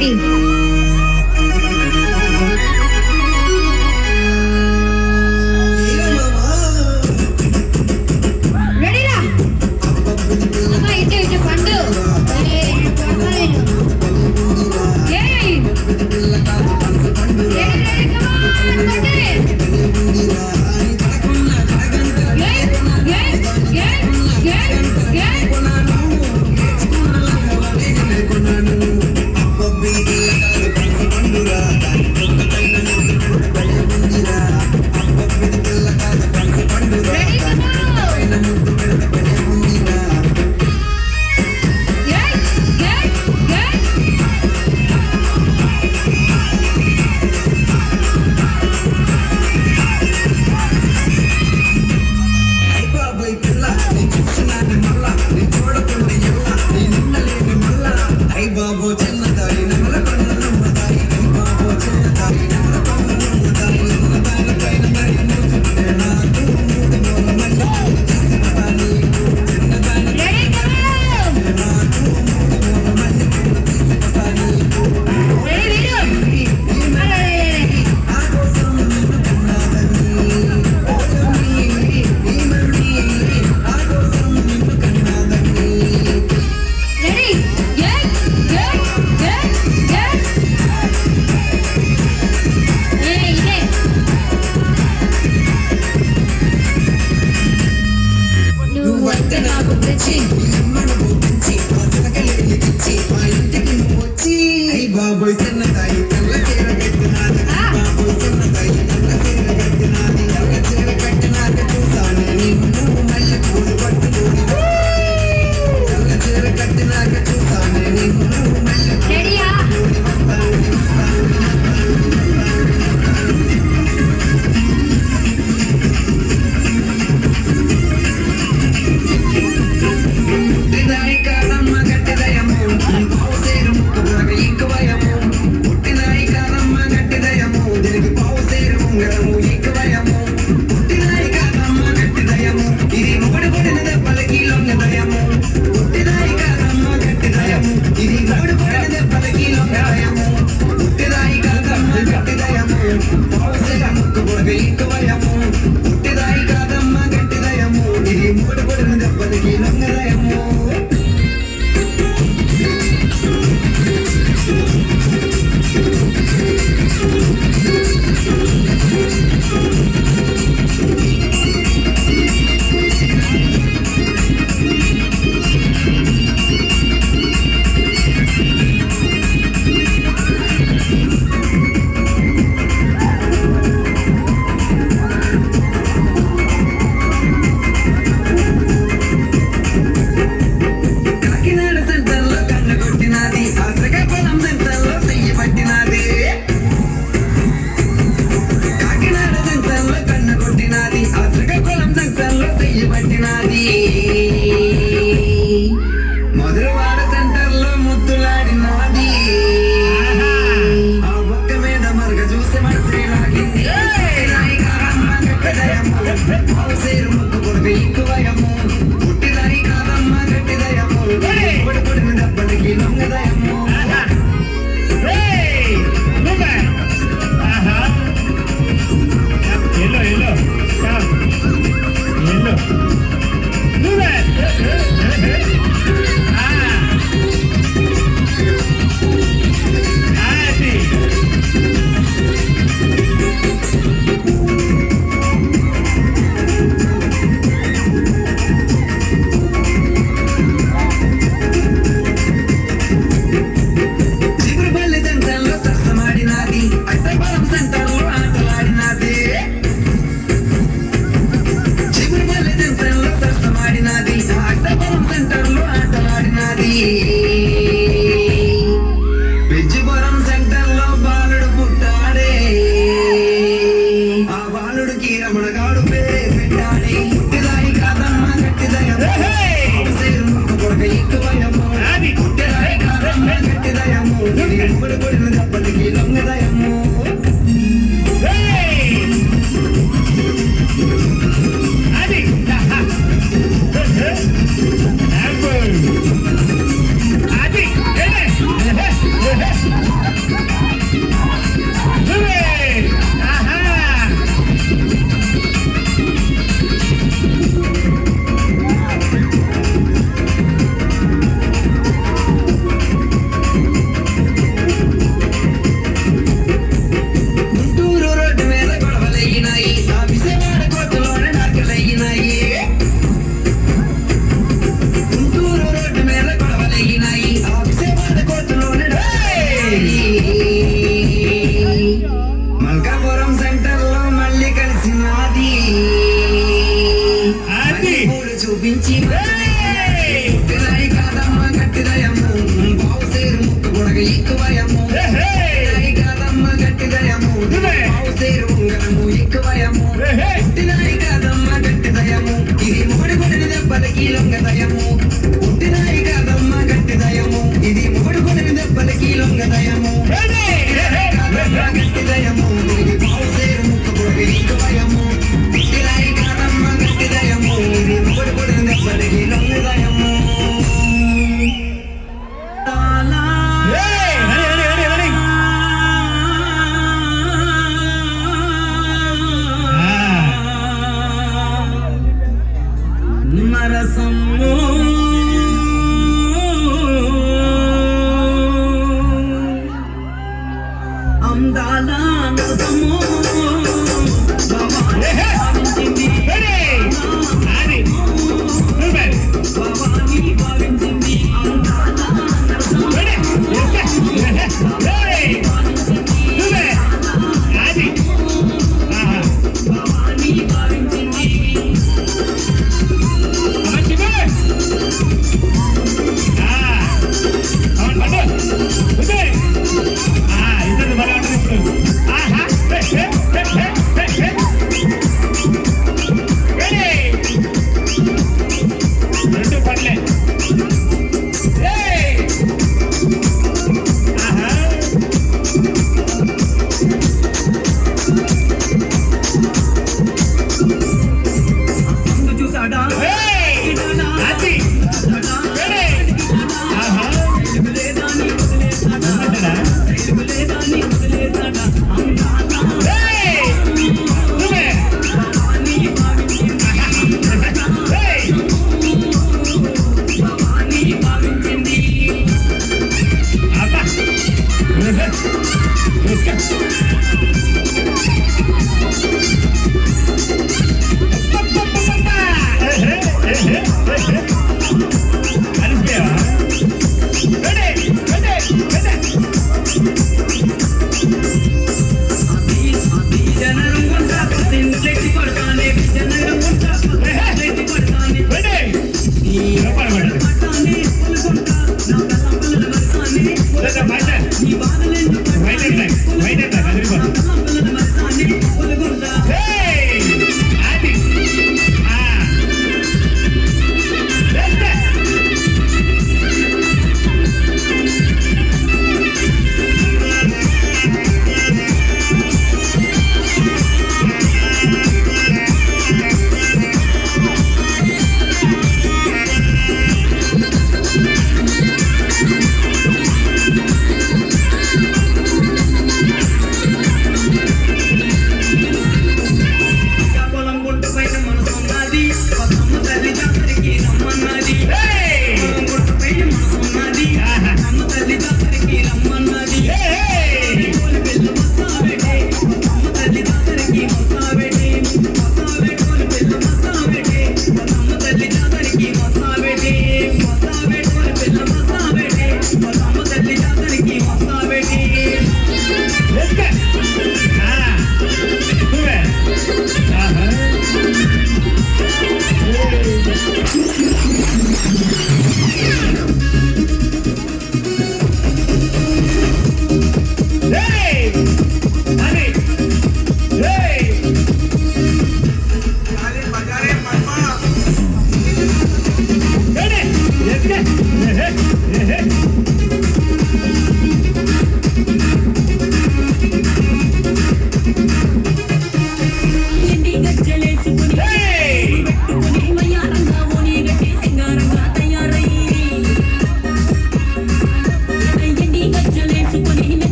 Ready.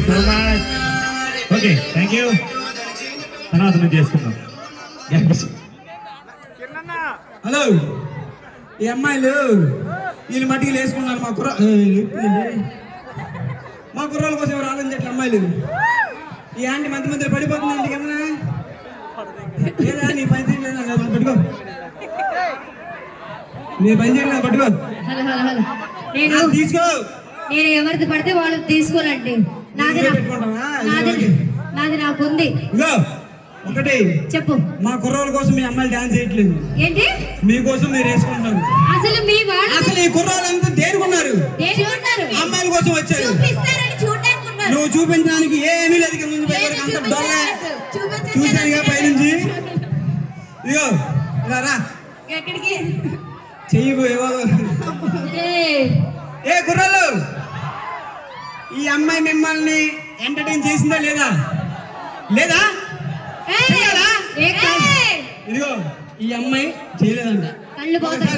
So much. Okay thank you. తర్వాత మేము చేసుకుందాం. హలో, ఈ అమ్మాయిలు వీళ్ళు మట్టికి వేసుకున్నారు. మా కుర్రాల కోసం ఎవరు ఆలోచించట్లే అమ్మాయిలు. ఈ ఆంటీ మధ్య మధ్య పడిపోతుందండి కన్నా. లేదా నీ పని చేయలేదు పట్టుకో, నీ పని చేయలేదు పట్టుకో. తీసుకో. నేను ఎవరిది పడితే వాళ్ళు తీసుకోవాలండి. నాది నాకుంది. ఒకటి చెప్పు. మా కుర్రోళ్ళ కోసం మీ అమ్మాయిలు డాన్స్ చేయట్లేదు. ఏంటి? మీకోసం మీరు వేసుకుంటున్నారు. అసలు ఈ కుర్రోళ్ళంతా దేనికున్నారు? అమ్మాయిల కోసం వచ్చారు. నువ్వు చూపించడానికి ఏమీ లేదు. చూసానుగా పైనుంచి. ఇదిగో రా చెయ్యి. ఏ కుర్రాళ్ళు, ఈ అమ్మాయి మిమ్మల్ని ఎంటర్టైన్ చేసిందా లేదా? లేదా? ఇదిగో ఈ అమ్మాయి చేయలేదంట.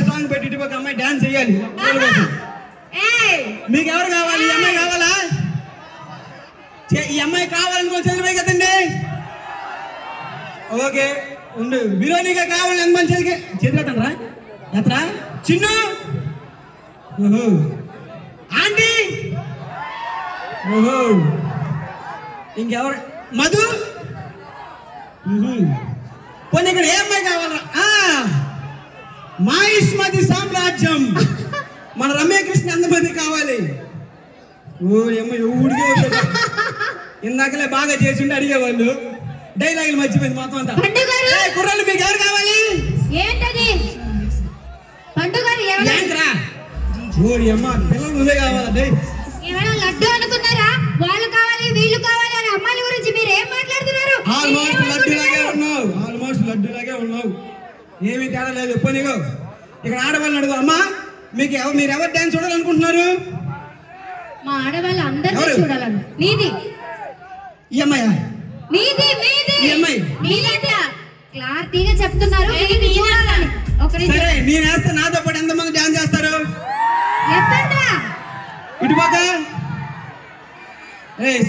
సాంగ్ పెట్టి ఒక అమ్మాయి డాన్స్ చేయాలి. మీకు ఎవరు కావాలి? ఈ అమ్మాయి కావాలా? ఈ అమ్మాయి కావాలనుకో చదివాయి కదండి. ఓకే ఉండు. బిర్యానీగా కావాలి ఎంతమంది చేతులెత్తరా? ఎత్తరా చిన్న ఆంటీ. ఓహో ఇంకెవరు? మధు. పోనీ ఇక్కడ ఏ అమ్మాయి కావాలా? మాయిష్మతి సామ్రాజ్యం. మన రమ్యకృష్ణ ఎంతమంది కావాలి? ఓ అమ్మాయి ఊడికే వచ్చాడు. ఇందాకలే బాగా చేసిండి అడిగేవాళ్ళు. డైలాగులు మర్చిపోయింది మొత్తం అంతా. కుర్రాళ్ళు మీకు ఎవరు కావాలి? ఏంట్రా ఓడి అమ్మ పిల్లలు నువ్వే కావాలండి. లడ్డు అనుకున్నారా? వాళ్ళు కావాలి వీళ్ళు కావాలి అని అమ్మాయిల గురించి మీరు ఏం మాట్లాడుతున్నారు? ఆల్మోస్ట్ లడ్డులాగే ఉన్నావు. ఏమీ తేడా లేదు. పోనీగో ఇక్కడ ఆడవాళ్ళని అడుగు. అమ్మా మీరు ఎవరు డాన్స్ చూడాలనుకుంటున్నారు? మా ఆడవాళ్ళు అందరినీ చూడాలని. నీది ఈ అమ్మాయా? మీది ఈ అమ్మాయి క్లారిటీగా చెప్తున్నారు. సరే నేను వేస్తే నాతో పాటు ఎంతమంది డాన్స్ చేస్తారు? ఇటు పక్క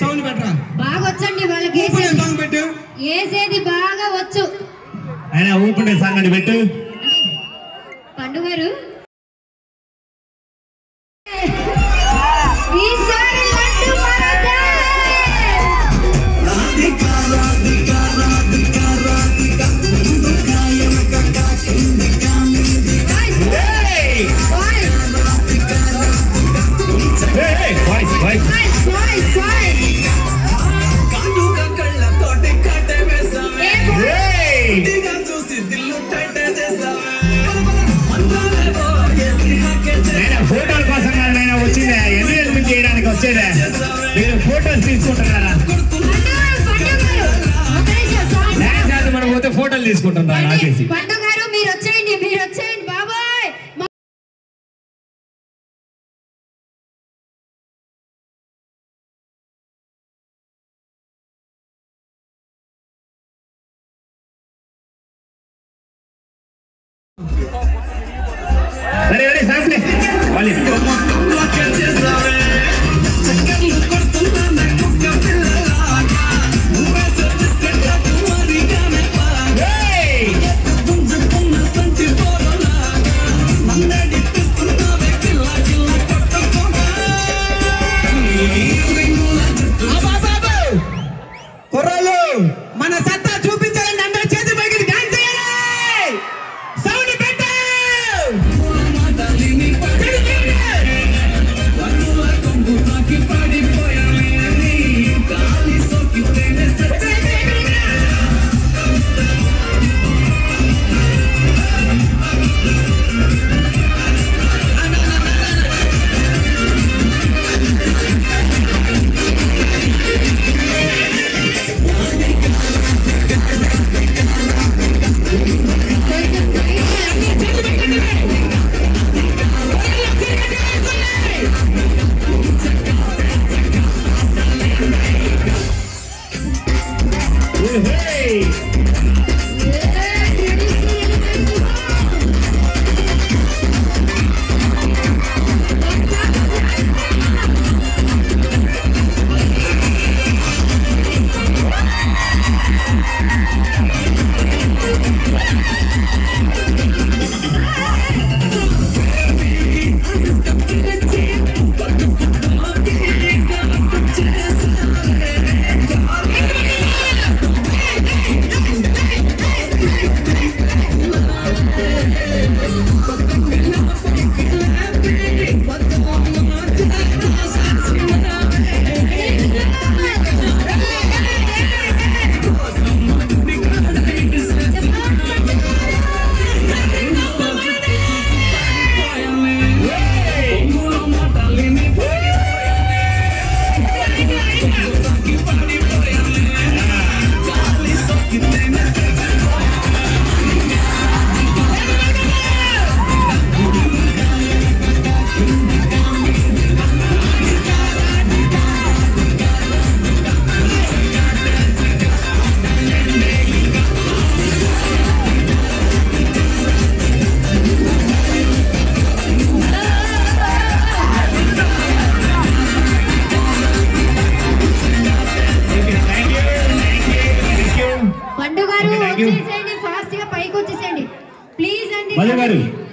సౌండ్ పెట్టరా. బాగా వచ్చండి వాళ్ళకి. సాంగ్ పెట్టు. వేసేది బాగా వచ్చు. అయినా ఊపుండే సాంగ్ అని పెట్టు. పండుగారు ఫోటోల కోసం వచ్చిందా? ఎంజాయ్మెంట్ చేయడానికి వచ్చేదా? మీరు ఫోటోలు తీసుకుంటున్నారా? డాన్స్ ఆడి మనం పోతే ఫోటోలు తీసుకుంటున్నారా? నాకేసి పండుగారు మీరు వచ్చేయండి, మీరు వచ్చేయండి బాబాయ్. సరే సాంగ్లే వాళ్ళు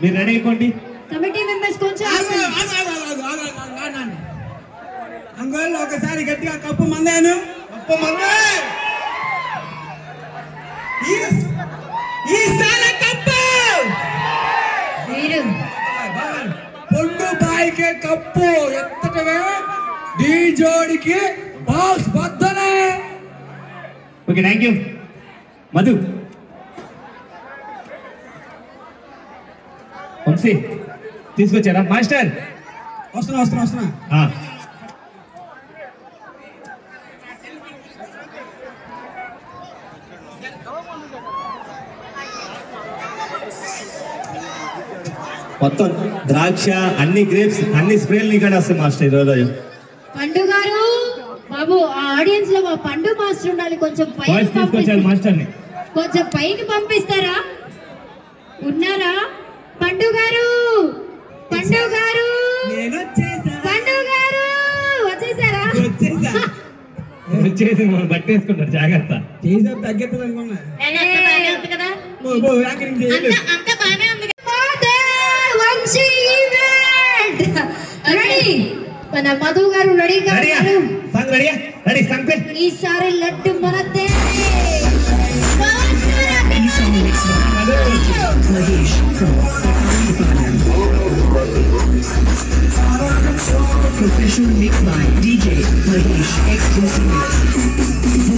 మీరు రెడీ అయిపోండి. కమిటీ మెంబర్స్ కొంచెం అంగోళ్ళు ఒకసారి గట్టిగా కప్పు మందాను. కప్పు మందే ఈసారి కప్పు మీరు పొండు బాయికే కప్పు ఎత్తటవే డీ జోడికి బాక్స్ బద్దనే. Okay, thank you. Madhu, Vamshi తీసుకొచ్చారా? మాస్టర్ వస్తున్నా. మొత్తం ద్రాక్ష, అన్ని గ్రేప్స్, అన్ని స్ప్రేలు నీకు వస్తాయి మాస్టర్ ఈరోజు. పండు గారు బాబు, ఆ ఆడియన్స్ లో మా పండు మాస్టర్ ఉండాలి. కొంచెం పైకి తీసుకొచ్చారు మాస్టర్ని. కొంచెం పైకి పంపిస్తారా? ఉన్నారా పండు గారు? పండు గారు పండు గారు వచ్చేసారా? వచ్చేసి మనం పట్టేసుకుంటారు, జాగ్రత్త. తగ్గెత్తది అనుకున్నా. మన మధు గారు రెడీగా ఈసారి లడ్డు మనదే. Professional mix by DJ Mahesh exclusive mix.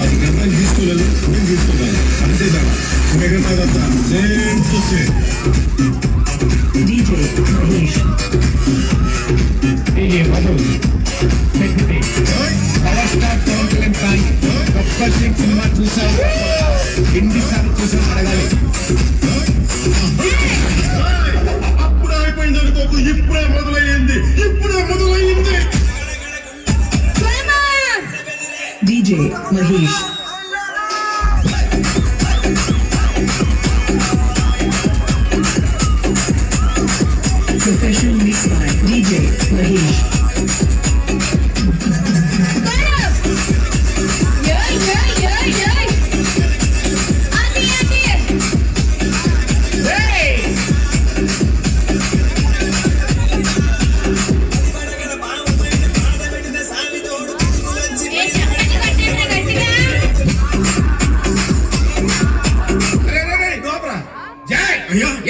అది గంటలు తీసుకోలేదు, నేను తీసుకున్నాను అంతేదా. మిగతాదంతా నేను చూస్తే DJ Mahesh. Power star Pawan Kalyan song Gabbar Singh cinema చూసావు, ఎన్నిసార్లు చూసావు అడగాలి. అప్పుడే అయిపోయింది అనుకోకు, ఇప్పుడే మొదలయ్యింది. DJ Mahesh. Professional mix by DJ Mahesh.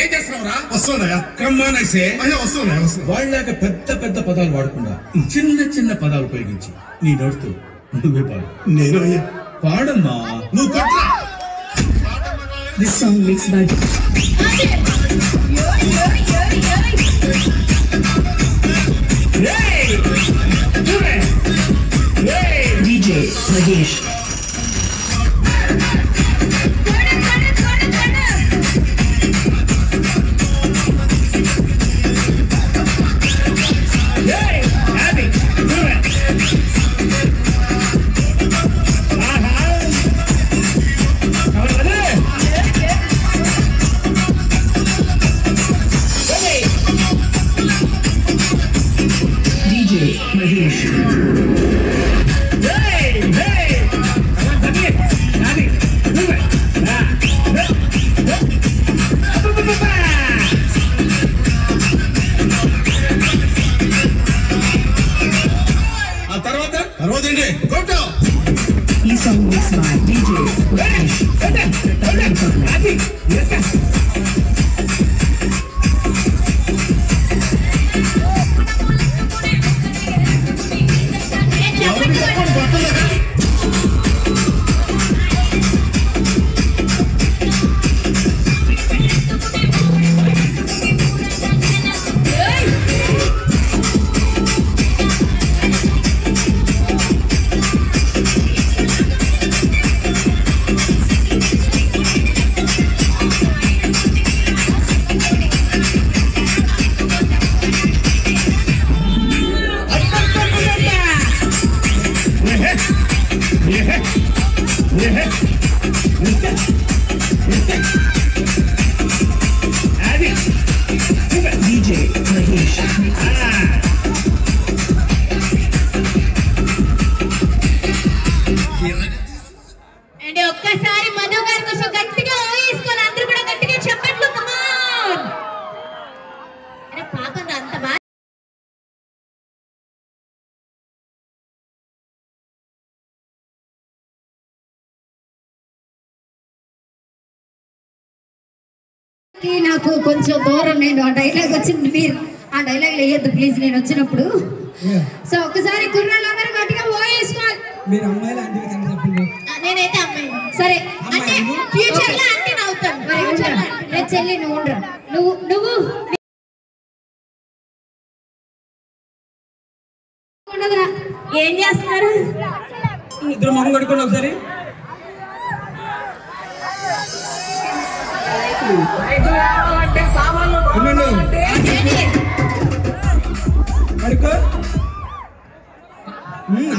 ఏం చేస్తున్నావురా? వస్తున్నాయా? కమ్మానైసే అయ్యా వస్తున్నాయా? వాళ్ళలాగా పెద్ద పెద్ద పదాలు వాడకుండా చిన్న చిన్న పదాలు ఉపయోగించి నీ నోడుతూ నువ్వే పాడు. నేను అయ్యా పాడమ్మా, నువ్వు కొట్లా. This song mixed by DJ Mahesh. He song mixed by DJ Mahesh. DJ Mahesh. అంటే ఒక్కసారి మధు గారి కోసం గట్టిగా ఊహించుకొని అందరూ కూడా గట్టిగా చెప్పట్లు కమాన్. అరే పాపం అంత బాగా నాకు కొంచెం దూరం. నేను ఆ డైలాగ్ వచ్చింది, మీరు ఆ డైలాగ్ వేయద్దు ప్లీజ్ నేను వచ్చినప్పుడు. సో ఒక్కసారి కుర్రాళ్ళందరూ గట్టిగా ఊహించుకోవాలి. మీరు అమ్మాయిలు అంటే కనుక చెప్పండి. నేనైతే అమ్మాయి. సరే అంటే ఫ్యూచర్ లో అంటే అవుతాను. రే చెల్లి నువ్వు ఉండరా, నువ్వు ఉండదురా. ఏం చేస్తున్నారు? ఇద్దరు మొహం కడుక్కోండి ఒకసారి. కడుక్కో.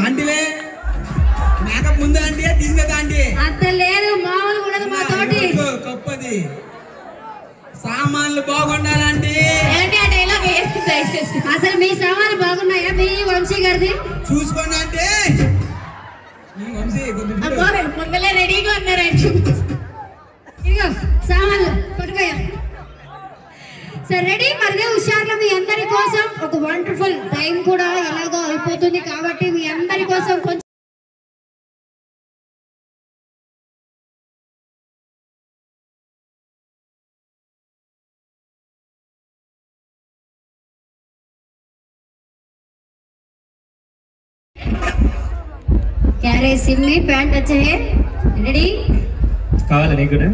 ఆంటీలే మేకప్ ముందు ఆంటీ తీసుకెళ్తా ఆంటీ. అంత లేదు మామూలు ఉండదు మా తోటి. గొప్పది. సామాన్లు బాగుండాలంటే ఏంటి ఆ డైలాగ్ దయచేసి. అసలు మీ సామాన్లు బాగున్నాయా? మీ వంశీ గారిది చూసుకోండి అంటే వంశీ ముందలే రెడీగా ఉన్నారు. ఇదిగో సామాన్లు పట్టుకోయా. సరే రెడీ. మరిదే హుషార్లో మీ అందరి కోసం ఒక వండర్ఫుల్ టైం కూడా ఎలాగో అయిపోతుంది కాబట్టి మీ అందరి కోసం కొంచెం क्या रे सिम्मी पैंट अच्छे है रेडी కావాలా నీకు కూడా?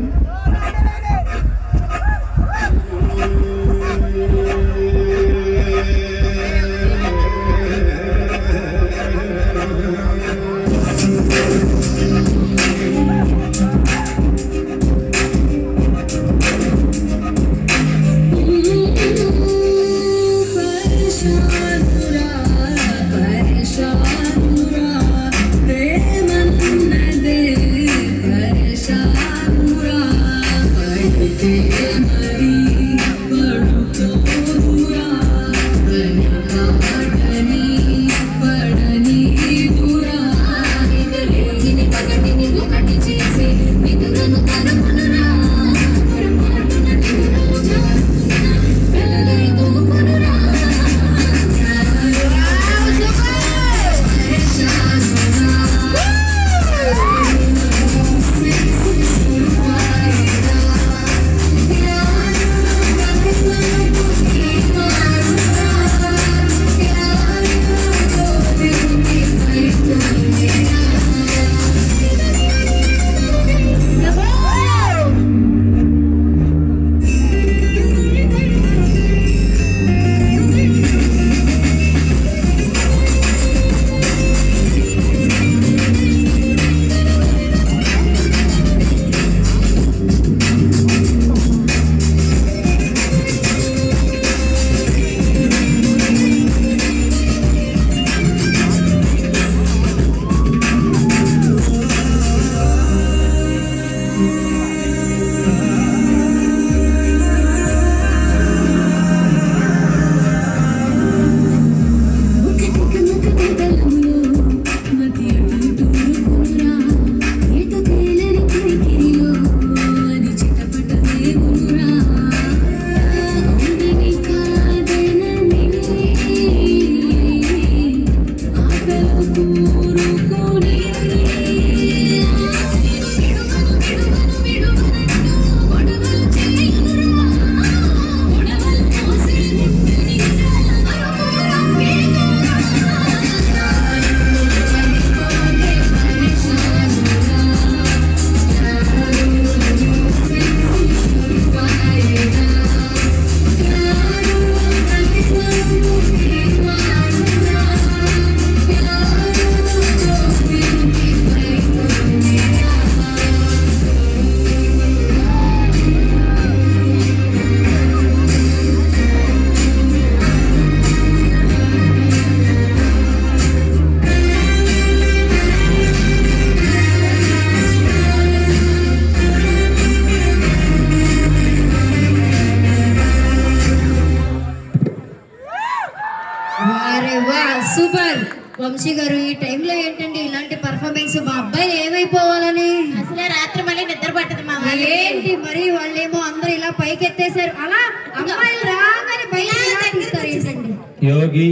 సూపర్ వంశీ గారు. ఈ టైంలో ఏంటండి ఇలాంటి పర్ఫార్మెన్స్? మా అబ్బాయిలు ఏమైపోవాలని అసలే రాత్రి మళ్ళీ నిద్ర పట్టదు మా ఏంటి మరి? వాళ్ళేమో అందరూ ఇలా పైకి ఎత్తేసారు, అలా అమ్మాయిలు రాగానే బయట తీస్తారు ఏంటండి? యోగి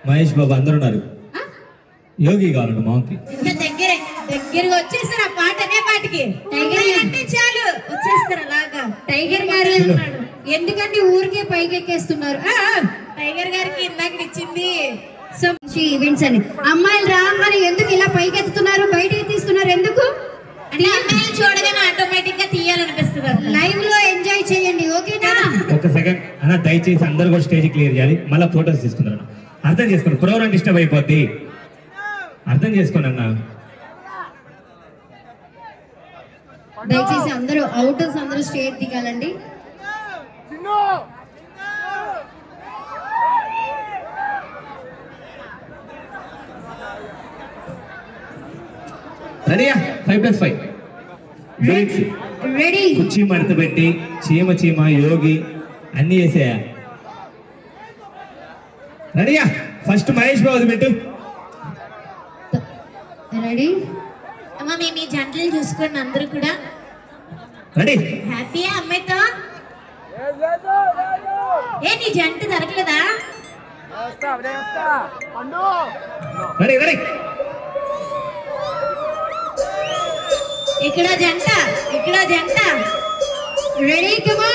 మహేష్ బాబు అందరూ ఉన్నారు. యోగి కావాలండి మాకి. ఇంకా దగ్గరగా వచ్చేసారు ఆ పాట అనే పాటకి. టైగర్ అంటే చాలు వచ్చేస్తారు అలాగా. టైగర్ గారు ఎందుకంటే ఊరికే పైకి ఎక్కేస్తున్నారు. టైగర్ గారికి ఇందాక ఇచ్చింది సో ఈవెంట్స్ అని అమ్మాయిలు రాగానే ఎందుకు ఇలా పైకి ఎత్తుతున్నారు, బయటకి తీస్తున్నారు ఎందుకు? అంటే అమ్మాయిలు చూడగానే ఆటోమేటిక్ గా తీయాలనిపిస్తుంది. లైవ్ లో ఎంజాయ్ చేయండి, ఓకేనా? ఒక సెకండ్ అన్న, దయచేసి అందరు కూడా స్టేజ్ క్లియర్ చేయాలి. మళ్ళీ ఫోటోస్ తీసుకుంటారు. అర్థం చేసుకోండి, ప్రోగ్రామ్ డిస్టర్బ్ అయిపోద్ది. అర్థం చేసుకోండి అన్న. దయచేసి అందరూ అవుటర్స్ అందరూ స్టేజ్ దిగాలండి. రెడీయా? 5+5 రెడీ. కుర్చీ మడత పెట్టి చీమ చీమ యోగి అన్ని వేసేయా. రెడీయా? ఫస్ట్ మహేష్ బాబు పెట్టు. రెడీ. అమ్మ మేము ఈ జంటలు చూసుకోండి అందరూ కూడా. రెడీ? హ్యాపీయా అమ్మాయితో? ఏ నీ జంట దొరకలేదా? Ready ready. ఇక్కడ జంట, ఇక్కడ జంట. రెడీ కమా.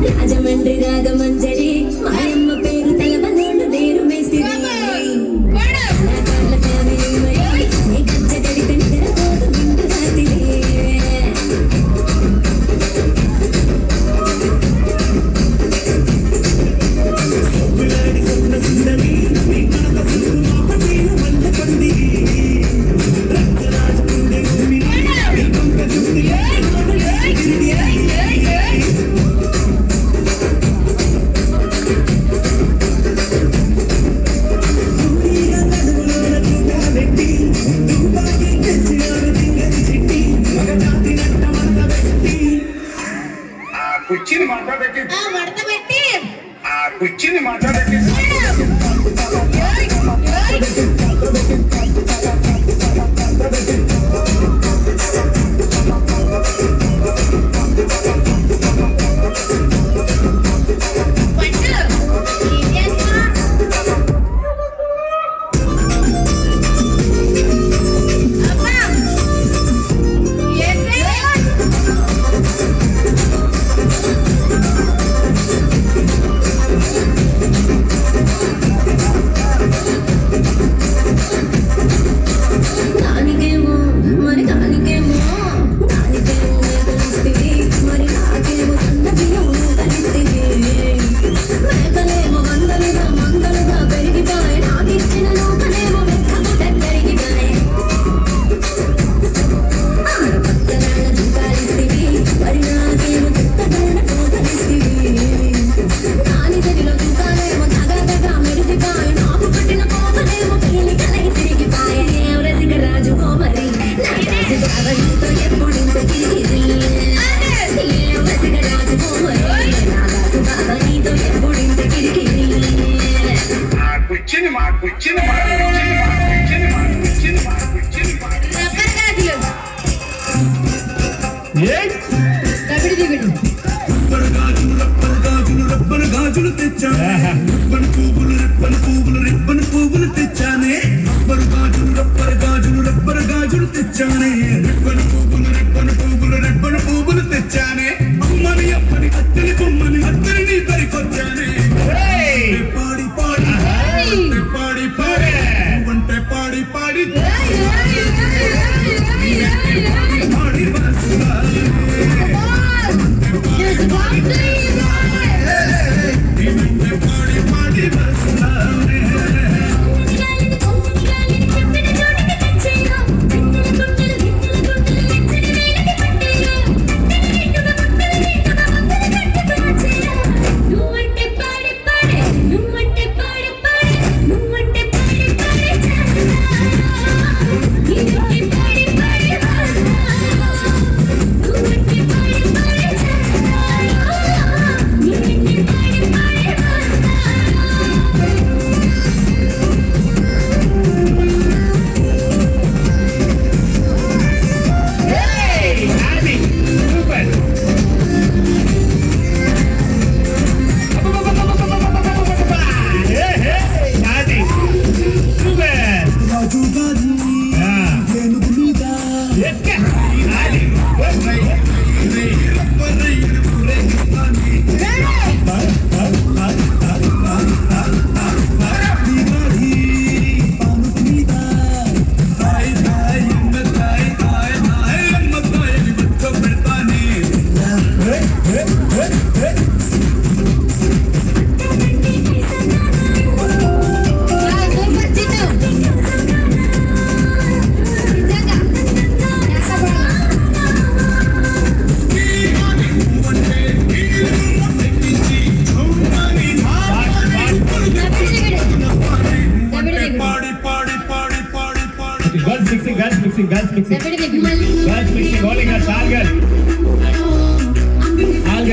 రాజమండ్రి రాగమంజరి మాయమ్మ పేరు తెలవనోడు వేరు మేస్త్రి కుర్చీని మాట్లాడేది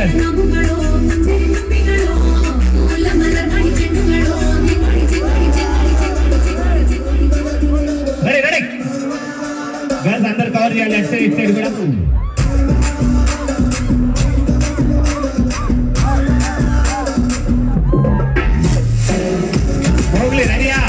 girls. Ready. Girls అందరు కవర్ చేయాలి అటు సైడ్ ఇటు సైడ్ కూడా. Mowgli, రెడీయా?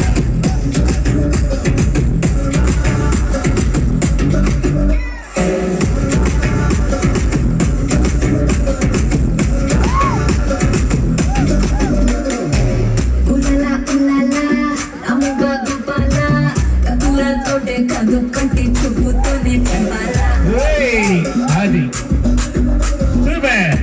అది సూపర్.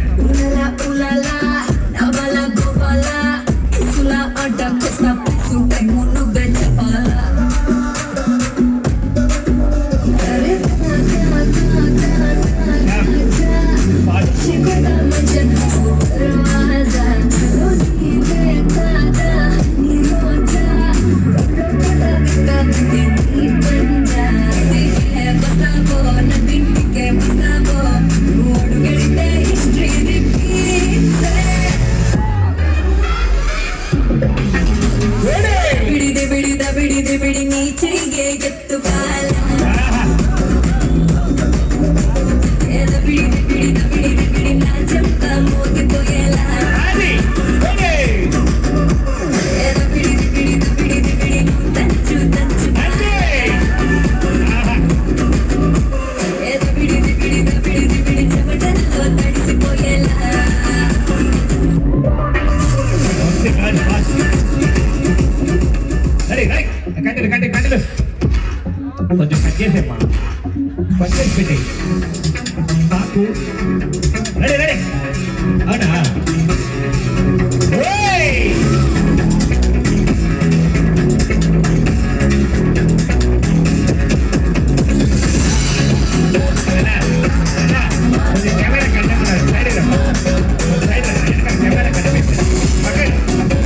ಬಿಡಿ ನೀಚೆಗೆ ಎತ್ತು ಕಾಲ ಬಿಡಿ ನಾಚಂತ ಮೋಗಿ ಪೊಗೆಲ ಬಿಡಿ ತಂಚು ಬಿಡಿ ಚಮಟಲ್ಲೋ ತಡಿಸಿ ಪೊಗೆಲ కంటిన్యూ కొంచెం కట్ చేసేమ్మా కొంచెం పెట్టి నాకు రెడీ అవునా కెమెరా కంటే సైడ్ కెమెరా కనిపిస్తుంది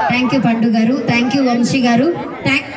థ్యాంక్ యూ పండు గారు, థ్యాంక్ యూ వంశీ గారు, థ్యాంక్